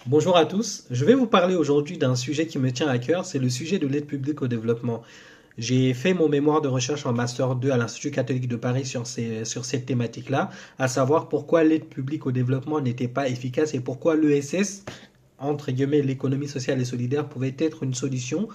Bonjour à tous, je vais vous parler aujourd'hui d'un sujet qui me tient à cœur, c'est le sujet de l'aide publique au développement. J'ai fait mon mémoire de recherche en Master 2 à l'Institut catholique de Paris sur cette thématique-là, à savoir pourquoi l'aide publique au développement n'était pas efficace et pourquoi l'ESS, entre guillemets l'économie sociale et solidaire, pouvait être une solution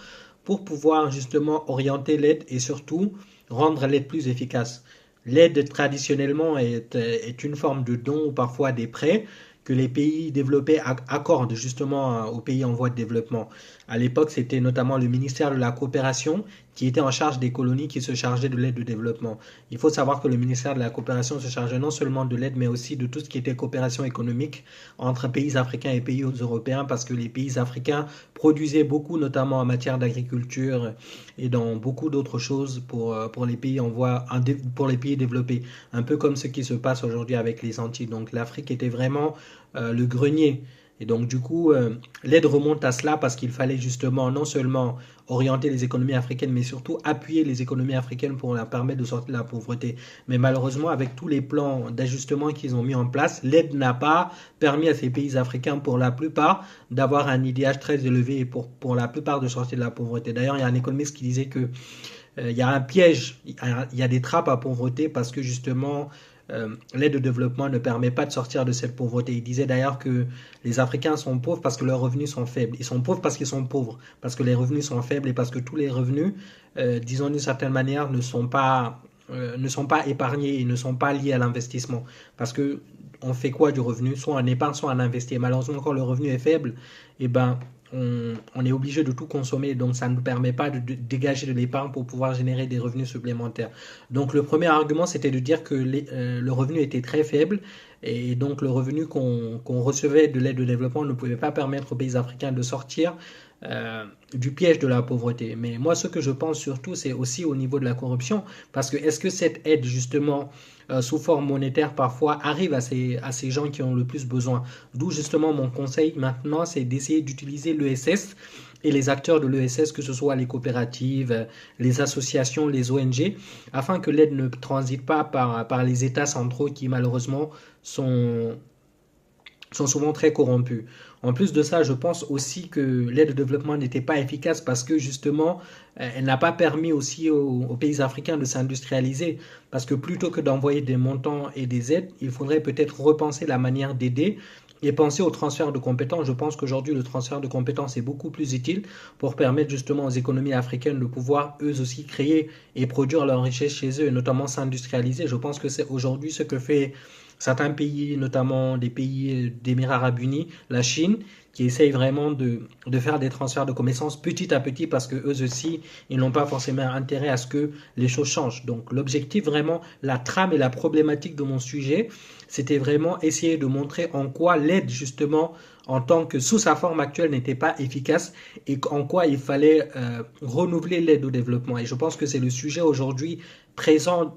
pour pouvoir justement orienter l'aide et surtout rendre l'aide plus efficace. L'aide traditionnellement est une forme de don ou parfois des prêts que les pays développés accordent justement aux pays en voie de développement. À l'époque, c'était notamment le ministère de la Coopération qui était en charge des colonies qui se chargeait de l'aide au développement. Il faut savoir que le ministère de la Coopération se chargeait non seulement de l'aide, mais aussi de tout ce qui était coopération économique entre pays africains et pays européens, parce que les pays africains produisaient beaucoup, notamment en matière d'agriculture et dans beaucoup d'autres choses pour les pays pour les pays développés, un peu comme ce qui se passe aujourd'hui avec les Antilles. Donc l'Afrique était vraiment le grenier. Et donc, du coup, l'aide remonte à cela parce qu'il fallait justement non seulement orienter les économies africaines, mais surtout appuyer les économies africaines pour leur permettre de sortir de la pauvreté. Mais malheureusement, avec tous les plans d'ajustement qu'ils ont mis en place, l'aide n'a pas permis à ces pays africains, pour la plupart, d'avoir un IDH très élevé et pour la plupart de sortir de la pauvreté. D'ailleurs, il y a un économiste qui disait que il y a un piège, il y a des trappes à pauvreté parce que justement l'aide au développement ne permet pas de sortir de cette pauvreté. Il disait d'ailleurs que les Africains sont pauvres parce que leurs revenus sont faibles. Ils sont pauvres parce qu'ils sont pauvres, parce que les revenus sont faibles et parce que tous les revenus, disons d'une certaine manière, ne sont pas épargnés et ne sont pas liés à l'investissement. Parce que on fait quoi du revenu? Soit on épargne, soit on investit. Et malheureusement, quand le revenu est faible, eh ben, on est obligé de tout consommer, donc ça ne nous permet pas de dégager de l'épargne pour pouvoir générer des revenus supplémentaires. Donc le premier argument, c'était de dire que le revenu était très faible et donc le revenu qu'on recevait de l'aide au développement ne pouvait pas permettre aux pays africains de sortir du piège de la pauvreté. Mais moi, ce que je pense surtout, c'est aussi au niveau de la corruption, parce que est-ce que cette aide, justement, sous forme monétaire, parfois, arrive à ces gens qui ont le plus besoin? D'où, justement, mon conseil maintenant, c'est d'essayer d'utiliser l'ESS et les acteurs de l'ESS, que ce soit les coopératives, les associations, les ONG, afin que l'aide ne transite pas par les États centraux qui, malheureusement, sont sont souvent très corrompus. En plus de ça, je pense aussi que l'aide au développement n'était pas efficace parce que justement, elle n'a pas permis aussi aux pays africains de s'industrialiser. Parce que plutôt que d'envoyer des montants et des aides, il faudrait peut-être repenser la manière d'aider et penser au transfert de compétences. Je pense qu'aujourd'hui, le transfert de compétences est beaucoup plus utile pour permettre justement aux économies africaines de pouvoir eux aussi créer et produire leur richesse chez eux et notamment s'industrialiser. Je pense que c'est aujourd'hui ce que fait certains pays, notamment des pays d'Émirats arabes unis, la Chine, qui essayent vraiment de faire des transferts de connaissances petit à petit parce que eux aussi, ils n'ont pas forcément intérêt à ce que les choses changent. Donc l'objectif vraiment, la trame et la problématique de mon sujet, c'était vraiment essayer de montrer en quoi l'aide justement en tant que sous sa forme actuelle n'était pas efficace et en quoi il fallait renouveler l'aide au développement. Et je pense que c'est le sujet aujourd'hui présent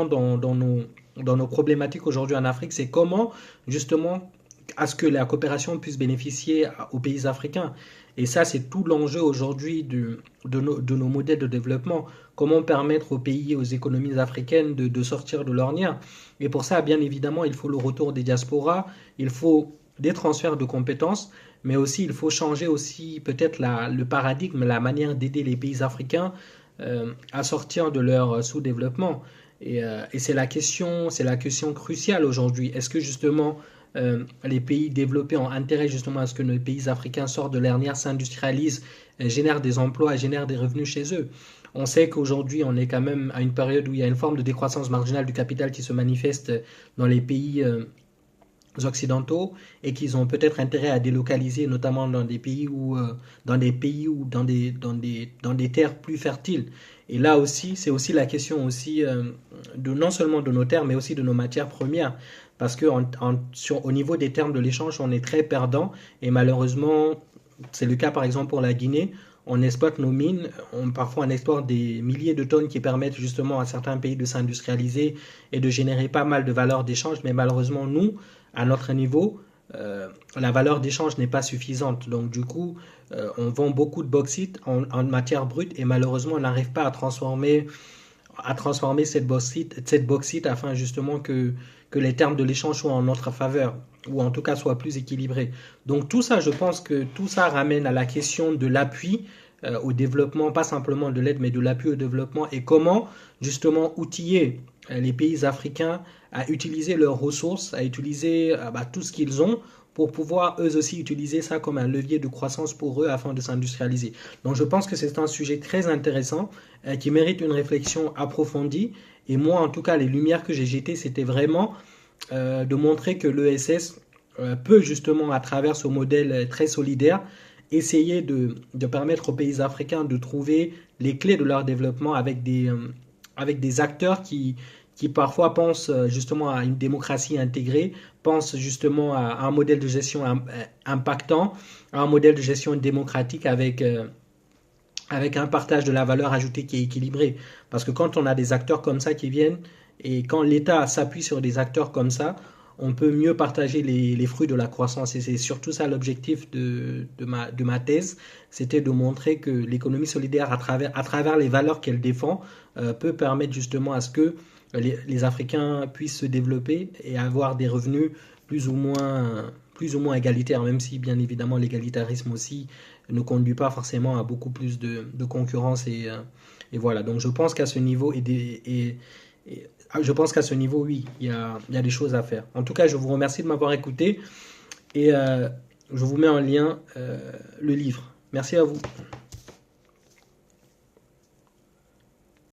dans nos problématiques aujourd'hui en Afrique, c'est comment justement à ce que la coopération puisse bénéficier aux pays africains. Et ça, c'est tout l'enjeu aujourd'hui de nos modèles de développement. Comment permettre aux pays, aux économies africaines de sortir de l'ornière. Et pour ça, bien évidemment, il faut le retour des diasporas, il faut des transferts de compétences, mais aussi il faut changer aussi peut-être le paradigme, la manière d'aider les pays africains à sortir de leur sous-développement. Et c'est la question cruciale aujourd'hui. Est-ce que justement les pays développés ont intérêt justement à ce que nos pays africains sortent de l'hernière, s'industrialisent, génèrent des emplois, génèrent des revenus chez eux? On sait qu'aujourd'hui, on est quand même à une période où il y a une forme de décroissance marginale du capital qui se manifeste dans les pays occidentaux et qu'ils ont peut-être intérêt à délocaliser, notamment dans des pays ou dans des terres plus fertiles. Et là aussi, c'est aussi la question aussi de non seulement de nos terres, mais aussi de nos matières premières. Parce que au niveau des termes de l'échange, on est très perdant et malheureusement, c'est le cas par exemple pour la Guinée. On exploite nos mines, parfois on exporte des milliers de tonnes qui permettent justement à certains pays de s'industrialiser et de générer pas mal de valeur d'échange, mais malheureusement nous, à notre niveau, la valeur d'échange n'est pas suffisante. Donc du coup, on vend beaucoup de bauxite en matière brute et malheureusement on n'arrive pas à transformer à transformer cette bauxite afin justement que les termes de l'échange soient en notre faveur, ou en tout cas soient plus équilibrés. Donc tout ça, je pense que tout ça ramène à la question de l'appui au développement, pas simplement de l'aide, mais de l'appui au développement, et comment justement outiller les pays africains à utiliser leurs ressources, à utiliser tout ce qu'ils ont pour pouvoir eux aussi utiliser ça comme un levier de croissance pour eux afin de s'industrialiser. Donc je pense que c'est un sujet très intéressant qui mérite une réflexion approfondie. Et moi, en tout cas, les lumières que j'ai jetées, c'était vraiment de montrer que l'ESS peut justement, à travers ce modèle très solidaire, essayer de permettre aux pays africains de trouver les clés de leur développement avec des acteurs qui parfois pensent justement à une démocratie intégrée, pensent justement à un modèle de gestion impactant, à un modèle de gestion démocratique avec un partage de la valeur ajoutée qui est équilibré. Parce que quand on a des acteurs comme ça qui viennent, et quand l'État s'appuie sur des acteurs comme ça, on peut mieux partager les fruits de la croissance. Et c'est surtout ça l'objectif de ma thèse, c'était de montrer que l'économie solidaire, à travers les valeurs qu'elle défend, peut permettre justement à ce que les Africains puissent se développer et avoir des revenus plus ou moins égalitaires, même si bien évidemment l'égalitarisme aussi ne conduit pas forcément à beaucoup plus de concurrence. Et voilà, donc je pense qu'à ce niveau, je pense qu'à ce niveau, oui, il y a des choses à faire. En tout cas, je vous remercie de m'avoir écouté et je vous mets en lien le livre. Merci à vous.